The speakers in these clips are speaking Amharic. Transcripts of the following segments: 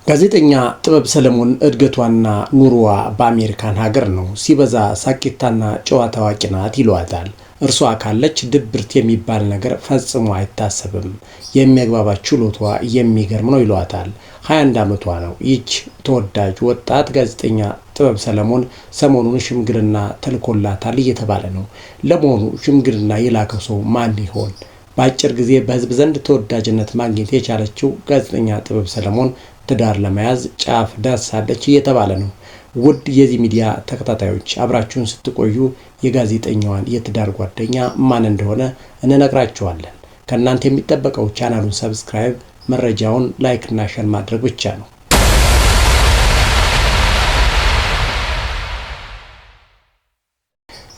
ጋዜጠኛ ጥበብ ሰለሞን እድገቷና ኑሮዋ በአሜሪካን ሀገር ነው። ሲበዛ ሳቂታና ጨዋታ አዋቂ ናት ይሏታል። እርሷ ካለች ድብርት የሚባል ነገር ፈጽሞ አይታሰብም። የሚያግባባት ችሎቷ የሚገርም ነው ይሏታል። 21 ዓመቷ ነው። ይህች ተወዳጅ ወጣት ጋዜጠኛ ጥበብ ሰለሞን ሰሞኑን ሽምግልና ተልኮላታል እየተባለ ነው። ለመሆኑ ሽምግልና የላከው ሰው ማን ይሆን? በአጭር ጊዜ በህዝብ ዘንድ ተወዳጅነት ማግኘት የቻለችው ጋዜጠኛ ጥበብ ሰለሞን ትዳር ለመያዝ ጫፍ ደርሳለች እየተባለ ነው። ውድ የዚህ ሚዲያ ተከታታዮች አብራችሁን ስትቆዩ የጋዜጠኛዋን የትዳር ጓደኛ ማን እንደሆነ እንነግራችኋለን። ከእናንተ የሚጠበቀው ቻናሉን ሰብስክራይብ፣ መረጃውን ላይክ እና ሼር ማድረግ ብቻ ነው።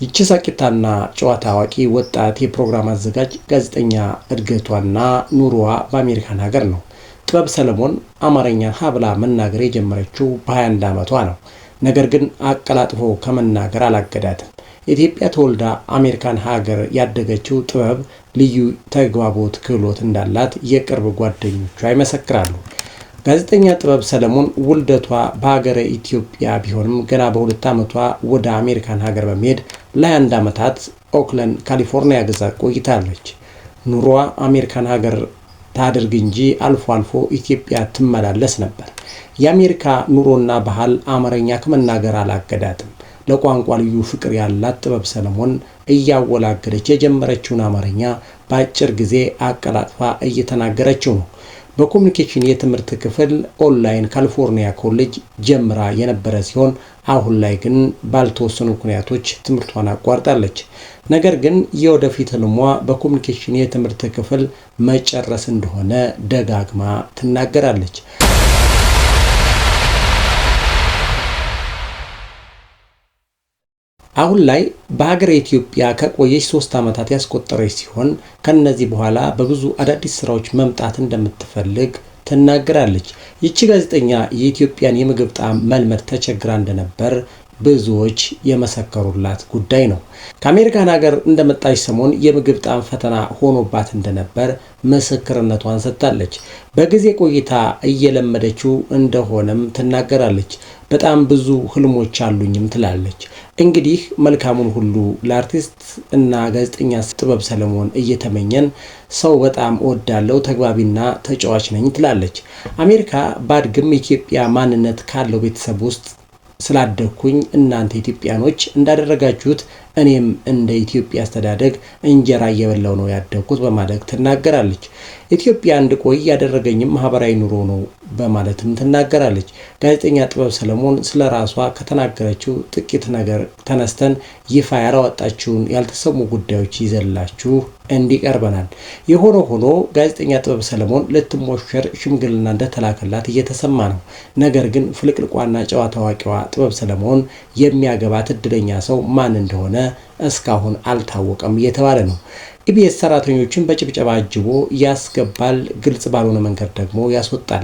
ይቺ ሳቂታና ጨዋታ አዋቂ ወጣት የፕሮግራም አዘጋጅ ጋዜጠኛ እድገቷና ኑሮዋ በአሜሪካን ሀገር ነው። ጥበብ ሰለሞን አማርኛን ሀብላ መናገር የጀመረችው በ21 ዓመቷ ነው። ነገር ግን አቀላጥፎ ከመናገር አላገዳትም። ኢትዮጵያ ተወልዳ አሜሪካን ሀገር ያደገችው ጥበብ ልዩ ተግባቦት ክህሎት እንዳላት የቅርብ ጓደኞቿ ይመሰክራሉ። ጋዜጠኛ ጥበብ ሰለሞን ውልደቷ በሀገረ ኢትዮጵያ ቢሆንም ገና በ2 ዓመቷ ወደ አሜሪካን ሀገር በመሄድ ለ21 ዓመታት ኦክላንድ ካሊፎርኒያ ግዛት ቆይታለች። ኑሮዋ አሜሪካን ሀገር ታድርግ እንጂ አልፎ አልፎ ኢትዮጵያ ትመላለስ ነበር። የአሜሪካ ኑሮና ባህል አማርኛ ከመናገር አላገዳትም። ለቋንቋ ልዩ ፍቅር ያላት ጥበብ ሰለሞን እያወላገደች የጀመረችውን አማርኛ በአጭር ጊዜ አቀላጥፋ እየተናገረችው ነው። በኮሚኒኬሽን የትምህርት ክፍል ኦንላይን ካሊፎርኒያ ኮሌጅ ጀምራ የነበረ ሲሆን አሁን ላይ ግን ባልተወሰኑ ምክንያቶች ትምህርቷን አቋርጣለች። ነገር ግን የወደፊት ህልሟ በኮሚኒኬሽን የትምህርት ክፍል መጨረስ እንደሆነ ደጋግማ ትናገራለች። አሁን ላይ በሀገረ ኢትዮጵያ ከቆየች 3 ዓመታት ያስቆጠረች ሲሆን ከነዚህ በኋላ በብዙ አዳዲስ ስራዎች መምጣት እንደምትፈልግ ትናገራለች። ይቺ ጋዜጠኛ የኢትዮጵያን የምግብ ጣዕም መልመድ ተቸግራ እንደነበር ብዙዎች የመሰከሩላት ጉዳይ ነው። ከአሜሪካን ሀገር እንደመጣች ሰሞን የምግብ ጣዕም ፈተና ሆኖባት እንደነበር ምስክርነቷን ሰጥታለች። በጊዜ ቆይታ እየለመደችው እንደሆነም ትናገራለች። በጣም ብዙ ህልሞች አሉኝም ትላለች። እንግዲህ መልካሙን ሁሉ ለአርቲስት እና ጋዜጠኛ ጥበብ ሰለሞን እየተመኘን ሰው በጣም እወዳለሁ፣ ተግባቢና ተጫዋች ነኝ ትላለች። አሜሪካ ባድግም ኢትዮጵያ ማንነት ካለው ቤተሰብ ውስጥ ስላደኩኝ እናንተ ኢትዮጵያኖች እንዳደረጋችሁት እኔም እንደ ኢትዮጵያ አስተዳደግ እንጀራ እየበላው ነው ያደኩት በማለት ትናገራለች። ኢትዮጵያ እንድቆይ ያደረገኝም ማህበራዊ ኑሮ ነው በማለትም ትናገራለች። ጋዜጠኛ ጥበብ ሰለሞን ስለራሷ ከተናገረችው ጥቂት ነገር ተነስተን ይፋ ያላወጣችውን ያልተሰሙ ጉዳዮች ይዘላችሁ እንዲቀርበናል። የሆነ ሆኖ ጋዜጠኛ ጥበብ ሰለሞን ልትሞሸር ሽምግልና እንደተላከላት እየተሰማ ነው። ነገር ግን ፍልቅልቋና ጨዋታ አዋቂዋ ጥበብ ሰለሞን የሚያገባት እድለኛ ሰው ማን እንደሆነ እስካሁን አልታወቀም እየተባለ ነው። ኢቢኤስ ሰራተኞችን በጭብጨባ አጅቦ ያስገባል፣ ግልጽ ባልሆነ መንገድ ደግሞ ያስወጣል።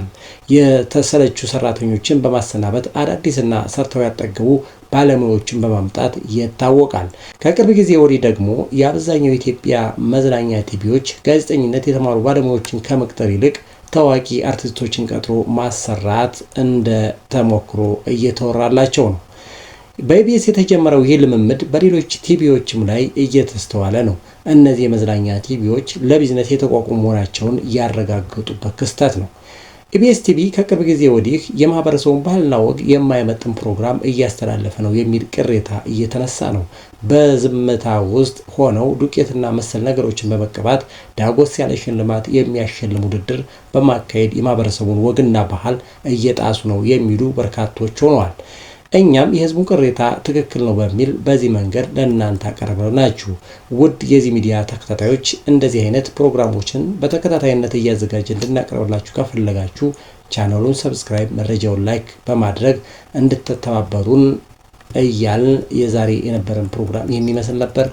የተሰለቹ ሰራተኞችን በማሰናበት አዳዲስና ሰርተው ያጠገቡ ባለሙያዎችን በማምጣት ይታወቃል። ከቅርብ ጊዜ ወዲህ ደግሞ የአብዛኛው የኢትዮጵያ መዝናኛ ቲቪዎች ጋዜጠኝነት የተማሩ ባለሙያዎችን ከመቅጠር ይልቅ ታዋቂ አርቲስቶችን ቀጥሮ ማሰራት እንደ ተሞክሮ እየተወራላቸው ነው። በኢቢኤስ የተጀመረው ይህ ልምምድ በሌሎች ቲቪዎችም ላይ እየተስተዋለ ነው። እነዚህ የመዝናኛ ቲቪዎች ለቢዝነስ የተቋቋሙ መሆናቸውን ያረጋገጡበት ክስተት ነው። ኢቢኤስ ቲቪ ከቅርብ ጊዜ ወዲህ የማህበረሰቡን ባህልና ወግ የማይመጥን ፕሮግራም እያስተላለፈ ነው የሚል ቅሬታ እየተነሳ ነው። በዝምታ ውስጥ ሆነው ዱቄትና መሰል ነገሮችን በመቀባት ዳጎስ ያለ ሽልማት የሚያሸልም ውድድር በማካሄድ የማህበረሰቡን ወግና ባህል እየጣሱ ነው የሚሉ በርካቶች ሆነዋል። እኛም የህዝቡን ቅሬታ ትክክል ነው በሚል በዚህ መንገድ ለእናንተ አቀርበናችሁ። ውድ የዚህ ሚዲያ ተከታታዮች እንደዚህ አይነት ፕሮግራሞችን በተከታታይነት እያዘጋጀ እንድናቀርብላችሁ ከፈለጋችሁ ቻናሉን ሰብስክራይብ፣ መረጃውን ላይክ በማድረግ እንድትተባበሩን እያልን የዛሬ የነበረን ፕሮግራም ይህን ይመስል ነበር።